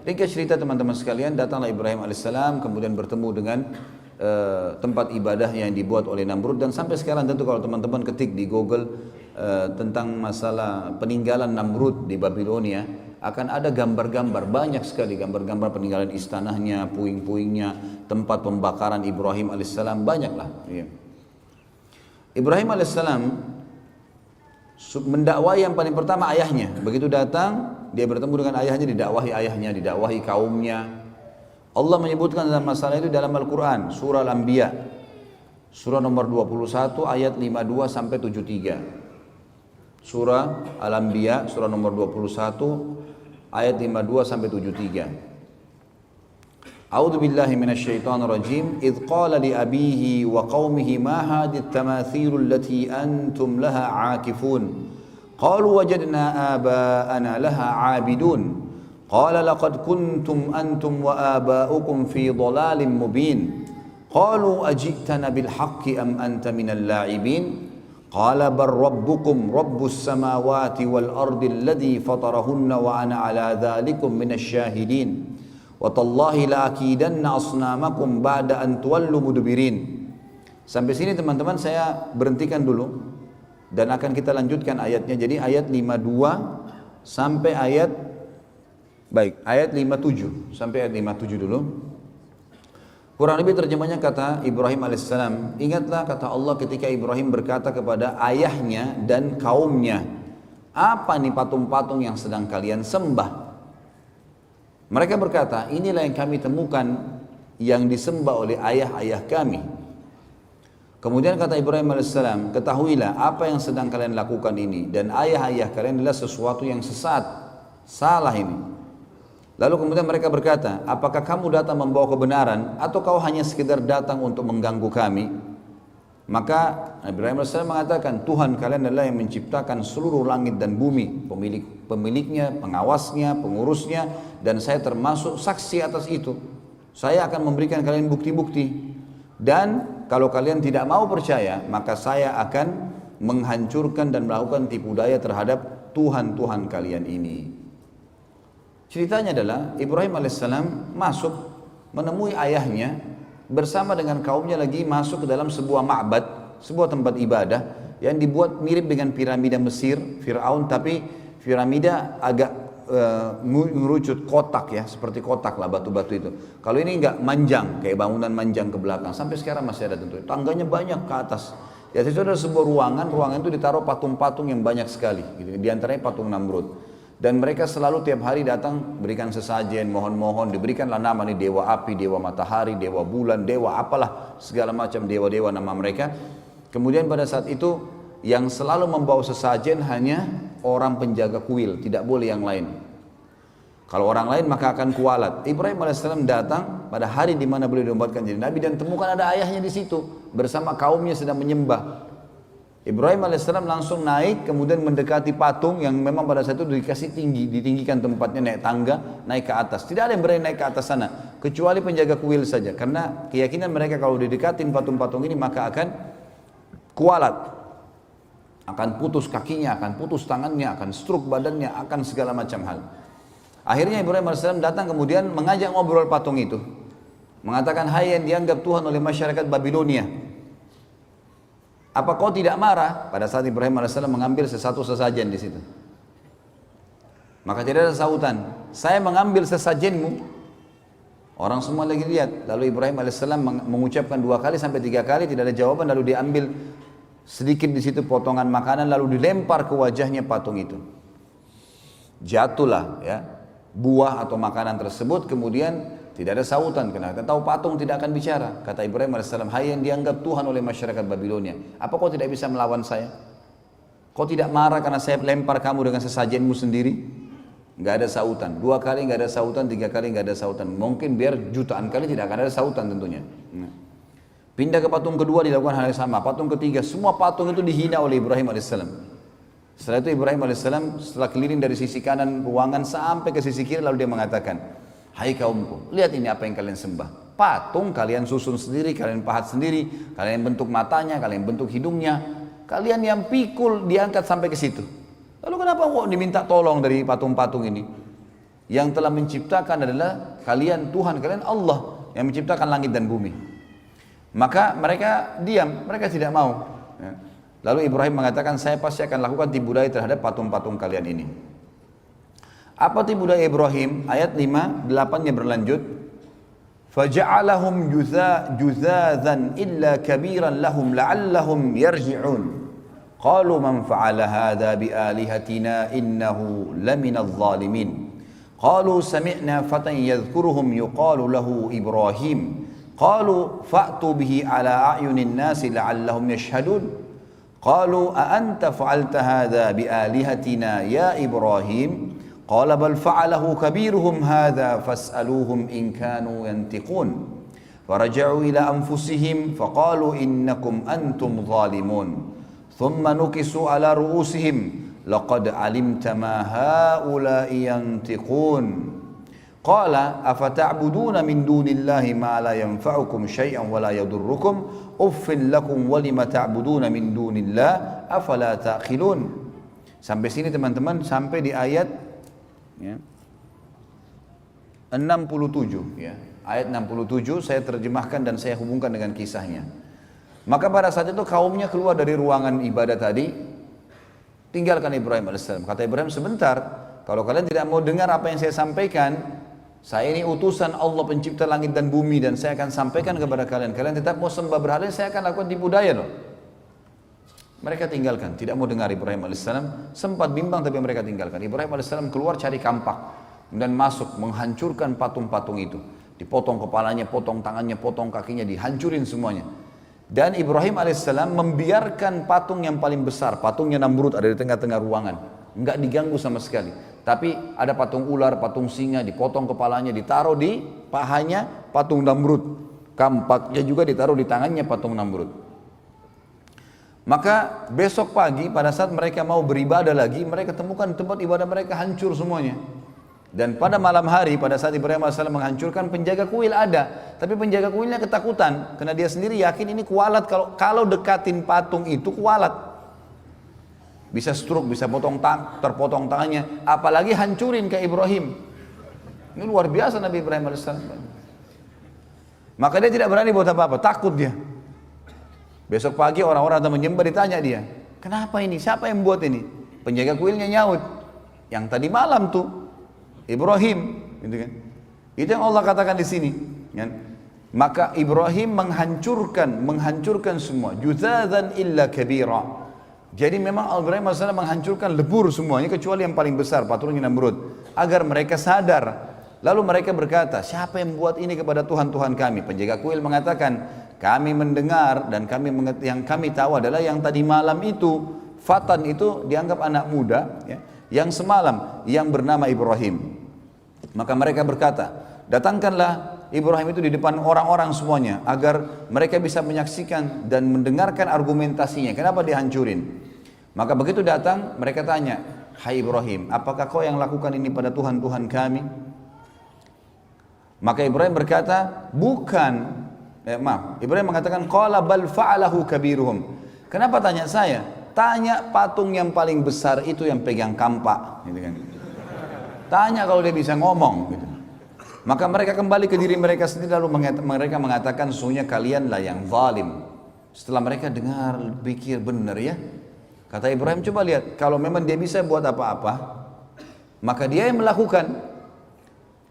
ringkas cerita teman-teman sekalian, datanglah Ibrahim alaihissalam kemudian bertemu dengan tempat ibadah yang dibuat oleh Namrud. Dan sampai sekarang tentu kalau teman-teman ketik di Google tentang masalah peninggalan Namrud di Babilonia, akan ada gambar-gambar, banyak sekali gambar-gambar peninggalan istananya, puing-puingnya, tempat pembakaran Ibrahim alaihissalam, banyaklah. Ya. Ibrahim alaihissalam mendakwai yang paling pertama ayahnya. Begitu datang, dia bertemu dengan ayahnya, didakwahi ayahnya, didakwahi kaumnya. Allah menyebutkan dalam masalah itu dalam Al-Quran, surah Al-Anbiya, surah nomor 21 ayat 52 sampai 73. Surah Al-Anbiya, surah nomor 21 ayat 52 sampai 73. A'udzu billahi minasyaitonir rajim. Idz qala li abihi wa qaumihi ma hadhihi at-tamathil allati antum laha 'akifun. Qalu wajadna aba'ana laha 'abidun. Qala laqad kuntum antum wa aba'ukum fi dhalalin mubin. Qalu aji'tana bil haqqi am anta minal la'ibin. Qala bar rabbukum rabbus samawati wal ardi alladhi fatarahunna wa ana 'ala dhalikum minasy syahidin. Watallahi la'akidanna asnamakum ba'da an tuwallu mudbirin. Sampai sini teman-teman saya berhentikan dulu dan akan kita lanjutkan ayatnya. Jadi ayat 52 sampai ayat 57 sampai ayat 57 dulu. Kurang lebih terjemahnya kata Ibrahim alaihissalam, ingatlah kata Allah ketika Ibrahim berkata kepada ayahnya dan kaumnya, apa nih patung-patung yang sedang kalian sembah? Mereka berkata, inilah yang kami temukan yang disembah oleh ayah-ayah kami. Kemudian kata Ibrahim alaihissalam, ketahuilah apa yang sedang kalian lakukan ini dan ayah-ayah kalian adalah sesuatu yang sesat, salah ini. Lalu kemudian mereka berkata, apakah kamu datang membawa kebenaran atau kau hanya sekedar datang untuk mengganggu kami? Maka Ibrahim AS mengatakan, Tuhan kalian adalah yang menciptakan seluruh langit dan bumi, pemiliknya, pengawasnya, pengurusnya, dan saya termasuk saksi atas itu. Saya akan memberikan kalian bukti-bukti. Dan kalau kalian tidak mau percaya, maka saya akan menghancurkan dan melakukan tipu daya terhadap Tuhan-Tuhan kalian ini. Ceritanya adalah Ibrahim AS masuk menemui ayahnya, bersama dengan kaumnya lagi masuk ke dalam sebuah ma'bad, sebuah tempat ibadah yang dibuat mirip dengan piramida Mesir, Fir'aun, tapi piramida agak mengerucut kotak ya, seperti kotak lah batu-batu itu. Kalau ini enggak manjang, kayak bangunan manjang ke belakang, sampai sekarang masih ada tentu. Tangganya banyak ke atas. Di atas itu ada sebuah ruangan itu ditaruh patung-patung yang banyak sekali, gitu. Di antaranya patung Namrud. Dan mereka selalu tiap hari datang berikan sesajen, mohon-mohon, diberikanlah nama nih dewa api, dewa matahari, dewa bulan, dewa apalah, segala macam dewa-dewa nama mereka. Kemudian pada saat itu yang selalu membawa sesajen hanya orang penjaga kuil, tidak boleh yang lain. Kalau orang lain maka akan kualat. Ibrahim AS datang pada hari di mana beliau dinobatkan jadi nabi dan temukan ada ayahnya di situ bersama kaumnya sedang menyembah. Ibrahim AS langsung naik, kemudian mendekati patung yang memang pada saat itu dikasih tinggi, ditinggikan tempatnya, naik tangga, naik ke atas. Tidak ada yang berani naik ke atas sana, kecuali penjaga kuil saja. Karena keyakinan mereka kalau didekatin patung-patung ini maka akan kualat, akan putus kakinya, akan putus tangannya, akan stroke badannya, akan segala macam hal. Akhirnya Ibrahim AS datang kemudian mengajak ngobrol patung itu, mengatakan, hai yang dianggap Tuhan oleh masyarakat Babilonia, apa kau tidak marah? Pada saat Ibrahim AS mengambil sesuatu sesajen di situ, maka tidak ada sautan. Saya mengambil sesajenmu. Orang semua lagi lihat. Lalu Ibrahim AS mengucapkan 2 kali sampai 3 kali, tidak ada jawaban. Lalu diambil sedikit di situ potongan makanan, lalu dilempar ke wajahnya patung itu. Jatuhlah ya buah atau makanan tersebut. Kemudian tidak ada sautan, karena kita tahu patung tidak akan bicara. Kata Ibrahim AS, hai yang dianggap Tuhan oleh masyarakat Babilonia, apa kau tidak bisa melawan saya? Kau tidak marah karena saya lempar kamu dengan sesajenmu sendiri? Enggak ada sautan. 2 kali enggak ada sautan, 3 kali enggak ada sautan. Mungkin biar jutaan kali tidak akan ada sautan tentunya. Pindah ke patung kedua dilakukan hal yang sama. Patung ketiga, semua patung itu dihina oleh Ibrahim AS. Setelah itu Ibrahim AS setelah keliling dari sisi kanan ruangan sampai ke sisi kiri, lalu dia mengatakan, hai kaumku, lihat ini apa yang kalian sembah. Patung kalian susun sendiri, kalian pahat sendiri, kalian bentuk matanya, kalian bentuk hidungnya, kalian yang pikul diangkat sampai ke situ. Lalu kenapa kok diminta tolong dari patung-patung ini? Yang telah menciptakan adalah kalian, Tuhan kalian Allah yang menciptakan langit dan bumi. Maka mereka diam, mereka tidak mau. Lalu Ibrahim mengatakan, saya pasti akan lakukan tipu daya terhadap patung-patung kalian ini. Apa tipu daya Ibrahim? Ayat 5, 8-nya berlanjut. فَجَعَلَهُمْ جُذَاذًا إِلَّا كَبِيرًا لَهُمْ لَعَلَّهُمْ يَرْجِعُونَ قَالُوا مَنْ فَعَلَ هَذَا بِآلِهَتِنَا إِنَّهُ لَمِنَ الظَّالِمِينَ قَالُوا سَمِعْنَا فَتًى يَذْكُرُهُمْ يُقَالُ لَهُ إِبْرَاهِيمُ قَالُوا فَأْتُوا بِهِ عَلَى أَعْيُنِ النَّاسِ لَعَلَّهُمْ يَشْهَدُونَ قَالُوا أَأَنْتَ فَعَلْتَ هَذَا بِآلِهَتِنَا يَا إِبْرَاهِيمُ قال بل فعله كبيرهم هذا فاسألوهم إن كانوا ينطقون فرجعوا إلى أنفسهم فقالوا إنكم أنتم ظالمون ثم نكسوا على رؤوسهم لقد علمت ما هؤلاء ينطقون قال أفتعبدون من دون الله ما لا ينفعكم شيئا ولا يضركم أف لكم ولم تعبدون من دون الله أفلا تعقلون. Sampai sini teman-teman, sampai di ayat 67 ya. Ayat 67 saya terjemahkan dan saya hubungkan dengan kisahnya. Maka pada saat itu kaumnya keluar dari ruangan ibadah tadi, tinggalkan Ibrahim AS. Kata Ibrahim, sebentar, kalau kalian tidak mau dengar apa yang saya sampaikan, saya ini utusan Allah pencipta langit dan bumi dan saya akan sampaikan kepada kalian. Kalian tetap mau sembah berhala, saya akan lakukan tipu daya loh. Mereka tinggalkan, tidak mau dengar Ibrahim AS. Sempat bimbang tapi mereka tinggalkan. Ibrahim AS keluar cari kampak dan masuk menghancurkan patung-patung itu. Dipotong kepalanya, potong tangannya, potong kakinya, dihancurin semuanya. Dan Ibrahim AS membiarkan patung yang paling besar, patungnya Namrud ada di tengah-tengah ruangan. Enggak diganggu sama sekali. Tapi ada patung ular, patung singa, dipotong kepalanya, ditaruh di pahanya patung Namrud. Kampaknya juga ditaruh di tangannya patung Namrud. Maka besok pagi pada saat mereka mau beribadah lagi, mereka temukan tempat ibadah mereka hancur semuanya. Dan pada malam hari, pada saat Ibrahim AS menghancurkan, penjaga kuil ada. Tapi penjaga kuilnya ketakutan, karena dia sendiri yakin ini kualat, kalau dekatin patung itu kualat. Bisa stroke, bisa terpotong tangannya, apalagi hancurin ke Ibrahim. Ini luar biasa Nabi Ibrahim AS. Maka dia tidak berani buat apa-apa, takut dia. Besok pagi orang-orang atau menyembah ditanya dia, kenapa ini? Siapa yang buat ini? Penjaga kuilnya nyaut, yang tadi malam tuh Ibrahim, gitu kan? Itu yang Allah katakan di sini. Kan? Maka Ibrahim menghancurkan semua. Juzadzan illa kabira. Jadi memang Ibrahim AS menghancurkan lebur semuanya kecuali yang paling besar, patungnya Namrud, agar mereka sadar. Lalu mereka berkata, siapa yang buat ini kepada Tuhan-Tuhan kami? Penjaga kuil mengatakan, kami mendengar dan yang kami tahu adalah yang tadi malam itu, Fatan itu dianggap anak muda ya, yang semalam yang bernama Ibrahim. Maka mereka berkata, datangkanlah Ibrahim itu di depan orang-orang semuanya agar mereka bisa menyaksikan dan mendengarkan argumentasinya. Kenapa dihancurin? Maka begitu datang mereka tanya, hai Ibrahim, apakah kau yang lakukan ini pada Tuhan-Tuhan kami? Maka Ibrahim berkata, bukan. Ibrahim mengatakan, qala bal fa'alahu kabiruhum. Kenapa tanya saya? Tanya patung yang paling besar itu yang pegang kampak, gitu kan. Tanya kalau dia bisa ngomong, gitu. Maka mereka kembali ke diri mereka sendiri, lalu mereka mengatakan, sesungguhnya kalianlah yang zalim. Setelah mereka dengar, pikir benar ya. Kata Ibrahim, coba lihat, kalau memang dia bisa buat apa-apa, maka dia yang melakukan.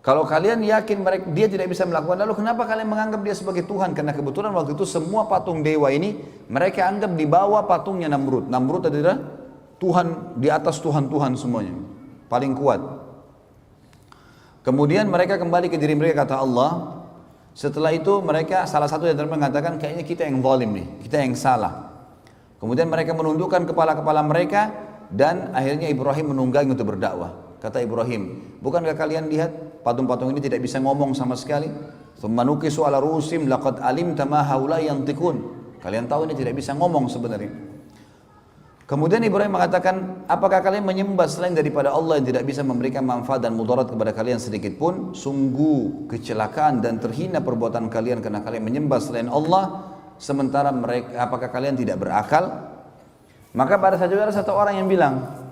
Kalau kalian yakin dia tidak bisa melakukan, lalu kenapa kalian menganggap dia sebagai Tuhan? Karena kebetulan waktu itu semua patung dewa ini mereka anggap di bawah patungnya Namrud. Namrud adalah Tuhan di atas Tuhan-Tuhan semuanya, paling kuat. Kemudian mereka kembali ke diri mereka, kata Allah. Setelah itu mereka salah satu yang mengatakan, kayaknya kita yang zalim nih, kita yang salah. Kemudian mereka menundukkan kepala-kepala mereka dan akhirnya Ibrahim menunggangi untuk berdakwah. Kata Ibrahim, bukankah kalian lihat patung-patung ini tidak bisa ngomong sama sekali? Tsumma nukisu ala ru'usim laqad alimta ma haula yantiqun. Kalian tahu ini tidak bisa ngomong sebenarnya. Kemudian Ibrahim mengatakan, apakah kalian menyembah selain daripada Allah yang tidak bisa memberikan manfaat dan mudarat kepada kalian sedikit pun? Sungguh kecelakaan dan terhina perbuatan kalian karena kalian menyembah selain Allah, sementara mereka, apakah kalian tidak berakal? Maka pada saat itu ada satu orang yang bilang,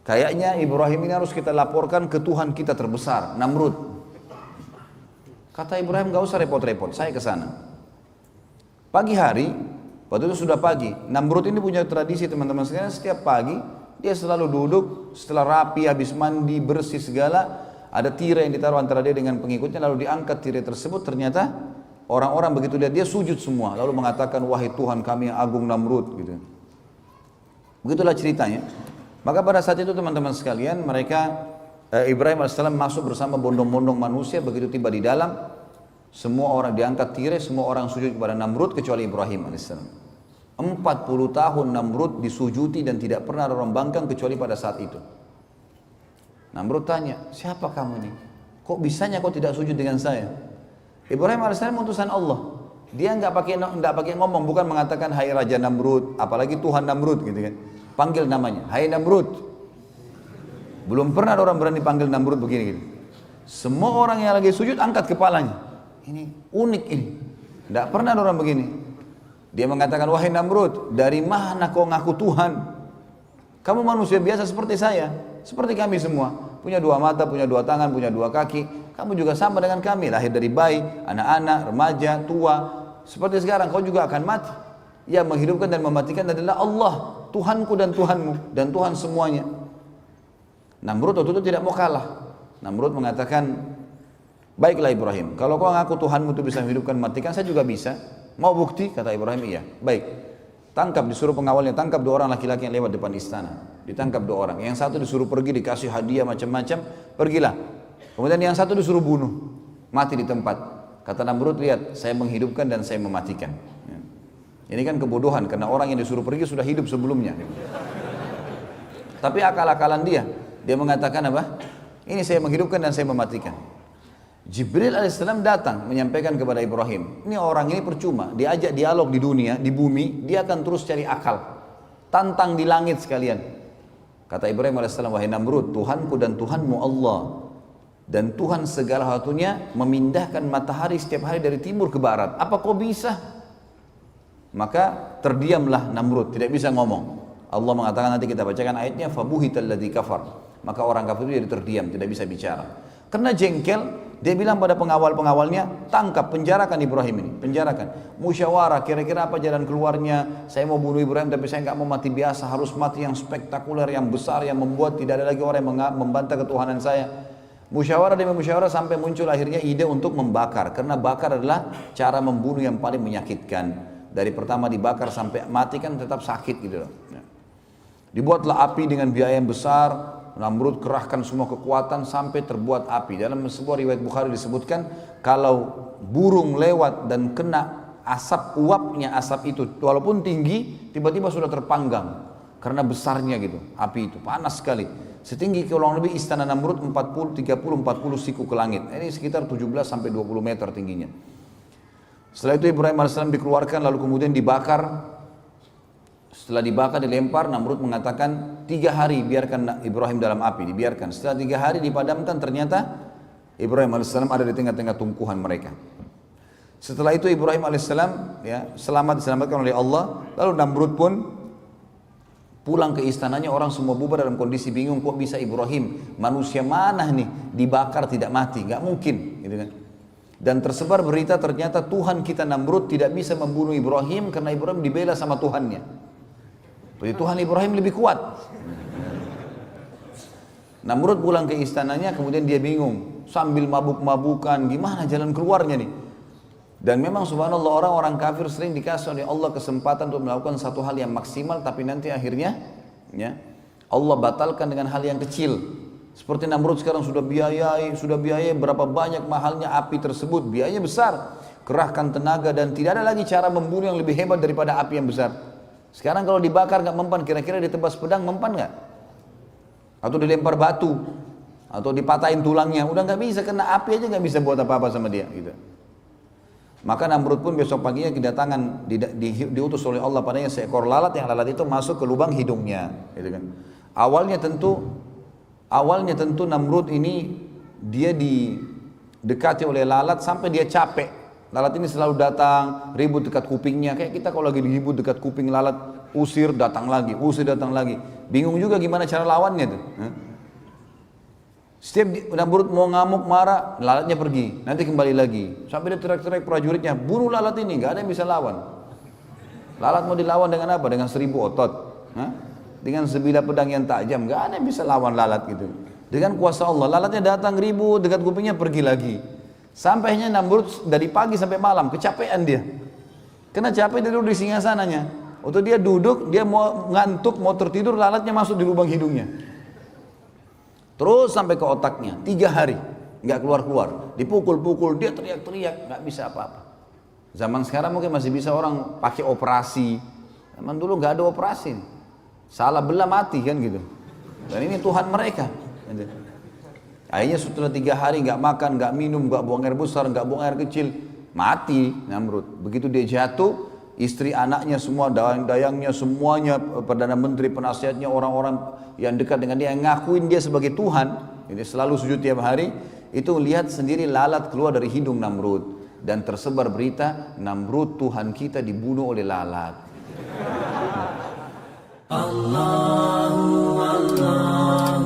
Kayaknya Ibrahim ini harus kita laporkan ke Tuhan kita terbesar, Namrud. Kata Ibrahim, gak usah repot-repot, saya ke sana. Pagi hari, waktu itu sudah pagi. Namrud ini punya tradisi teman-teman sekalian, setiap pagi dia selalu duduk, setelah rapi, habis mandi, bersih segala, ada tirai yang ditaruh antara dia dengan pengikutnya, lalu diangkat tirai tersebut, ternyata orang-orang begitu lihat dia sujud semua, lalu mengatakan, wahai Tuhan kami yang agung Namrud, gitu. Begitulah ceritanya. Maka pada saat itu teman-teman sekalian, Ibrahim AS masuk bersama bondong-bondong manusia, begitu tiba di dalam, semua orang diangkat tirai, semua orang sujud kepada Namrud kecuali Ibrahim AS. 40 tahun Namrud disujuti dan tidak pernah ada orang bangkang kecuali pada saat itu. Namrud tanya, siapa kamu ini? Kok bisanya kau tidak sujud dengan saya? Ibrahim AS utusan Allah. Dia nggak pakai ngomong, bukan mengatakan hai Raja Namrud, apalagi Tuhan Namrud gitu kan. Panggil namanya, hai Namrud. Belum pernah ada orang berani panggil Namrud begini gitu. Semua orang yang lagi sujud angkat kepalanya. Ini unik ini. Tidak pernah ada orang begini. Dia mengatakan, wahai Namrud, dari mana kau ngaku Tuhan? Kamu manusia biasa seperti saya, seperti kami semua. Punya dua mata, punya dua tangan, punya dua kaki. Kamu juga sama dengan kami, lahir dari bayi, anak-anak, remaja, tua. Seperti sekarang kau juga akan mati. Yang menghidupkan dan mematikan adalah Allah, Tuhanku dan Tuhanmu, dan Tuhan semuanya. Namrud waktu itu tidak mau kalah. Namrud mengatakan, baiklah Ibrahim, kalau kau ngaku Tuhanmu itu bisa menghidupkan mematikan, saya juga bisa. Mau bukti? Kata Ibrahim, iya. Baik. Tangkap, disuruh pengawalnya, tangkap dua orang laki-laki yang lewat depan istana. Ditangkap dua orang. Yang satu disuruh pergi, dikasih hadiah macam-macam, pergilah. Kemudian yang satu disuruh bunuh, mati di tempat. Kata Namrud, lihat, saya menghidupkan dan saya mematikan. Ini kan kebodohan, karena orang yang disuruh pergi sudah hidup sebelumnya. Tapi akal-akalan dia mengatakan apa? Ini saya menghidupkan dan saya mematikan. Jibril alaihissalam datang menyampaikan kepada Ibrahim, ini orang ini percuma, diajak dialog di dunia, di bumi, dia akan terus cari akal, tantang di langit sekalian. Kata Ibrahim alaihissalam, wahai Namrud, Tuhanku dan Tuhanmu Allah, dan Tuhan segala satunya memindahkan matahari setiap hari dari timur ke barat. Apa kau bisa? Maka terdiamlah Namrud, tidak bisa ngomong. Allah mengatakan, nanti kita bacakan ayatnya, fabuhital ladzi kafar. Maka orang kafir itu jadi terdiam, tidak bisa bicara. Karena jengkel, dia bilang pada pengawal-pengawalnya, tangkap, penjarakan Ibrahim ini, penjarakan. Musyawarah, kira-kira apa jalan keluarnya? Saya mau bunuh Ibrahim, tapi saya nggak mau mati biasa, harus mati yang spektakuler, yang besar, yang membuat tidak ada lagi orang yang membantah ketuhanan saya. Musyawarah demi musyawarah sampai muncul akhirnya ide untuk membakar, karena bakar adalah cara membunuh yang paling menyakitkan. Dari pertama dibakar sampai mati kan tetap sakit gitu loh. Dibuatlah api dengan biaya yang besar. Namrud kerahkan semua kekuatan sampai terbuat api. Dalam sebuah riwayat Bukhari disebutkan, kalau burung lewat dan kena asap, uapnya asap itu walaupun tinggi, tiba-tiba sudah terpanggang karena besarnya gitu. Api itu panas sekali, setinggi kurang lebih istana Namrud 40 siku ke langit. Ini sekitar 17 sampai 20 meter tingginya. Setelah itu Ibrahim AS dikeluarkan, lalu kemudian dibakar. Setelah dibakar, dilempar, Namrud mengatakan 3 hari biarkan Ibrahim dalam api, dibiarkan. Setelah 3 hari dipadamkan, ternyata Ibrahim AS ada di tengah-tengah tumpuhan mereka. Setelah itu Ibrahim AS diselamatkan oleh Allah. Lalu Namrud pun pulang ke istananya, orang semua bubar dalam kondisi bingung, kok bisa Ibrahim, manusia mana nih dibakar tidak mati, gak mungkin gitu kan. Dan tersebar berita ternyata Tuhan kita Namrud tidak bisa membunuh Ibrahim karena Ibrahim dibela sama Tuhannya. Jadi Tuhan Ibrahim lebih kuat. Namrud pulang ke istananya, kemudian dia bingung, sambil mabuk-mabukan, gimana jalan keluarnya nih. Dan memang subhanallah, orang-orang kafir sering dikasih oleh Allah kesempatan untuk melakukan satu hal yang maksimal, tapi nanti akhirnya Allah batalkan dengan hal yang kecil. Seperti Namrud sekarang sudah biayai berapa banyak mahalnya api tersebut, biayanya besar, kerahkan tenaga, dan tidak ada lagi cara membunuh yang lebih hebat daripada api yang besar. Sekarang kalau dibakar nggak mempan, kira-kira ditebas pedang mempan nggak? Atau dilempar batu, atau dipatahin tulangnya, udah nggak bisa, karena api aja nggak bisa buat apa-apa sama dia. Gitu. Maka Namrud pun besok paginya kedatangan, diutus oleh Allah padanya seekor lalat, yang lalat itu masuk ke lubang hidungnya. Gitu kan. Awalnya tentu Namrud ini dia didekati oleh lalat sampai dia capek. Lalat ini selalu datang, ribut dekat kupingnya. Kayak kita kalau lagi ribut dekat kuping lalat, usir datang lagi. bingung juga gimana cara lawannya tuh. Setiap Namrud mau ngamuk marah, lalatnya pergi, nanti kembali lagi. Sampai dia teriak-teriak prajuritnya, bunuh lalat ini, gak ada yang bisa lawan. Lalat mau dilawan dengan apa? Dengan 1000 otot. Dengan sebilah pedang yang tajam, gak ada yang bisa lawan lalat gitu. Dengan kuasa Allah, lalatnya datang ribut, dekat kupingnya pergi lagi. Sampainya Namrud dari pagi sampai malam, kecapean dia. Kena capek dia duduk di singgasananya. Waktu dia duduk, dia mau ngantuk, mau tertidur, lalatnya masuk di lubang hidungnya. Terus sampai ke otaknya, 3 hari, nggak keluar-keluar. Dipukul-pukul, dia teriak-teriak, nggak bisa apa-apa. Zaman sekarang mungkin masih bisa orang pakai operasi. Zaman dulu nggak ada operasi. Salah belah mati kan gitu. Dan ini Tuhan mereka. Akhirnya setelah 3 hari nggak makan, nggak minum, nggak buang air besar, nggak buang air kecil, mati Namrud. Begitu dia jatuh, istri anaknya semua, dayang-dayangnya semuanya, perdana menteri, penasihatnya, orang-orang yang dekat dengan dia, yang ngakuin dia sebagai Tuhan, jadi selalu sujud tiap hari, itu lihat sendiri lalat keluar dari hidung Namrud. Dan tersebar berita, Namrud Tuhan kita dibunuh oleh lalat. Allahu Allah.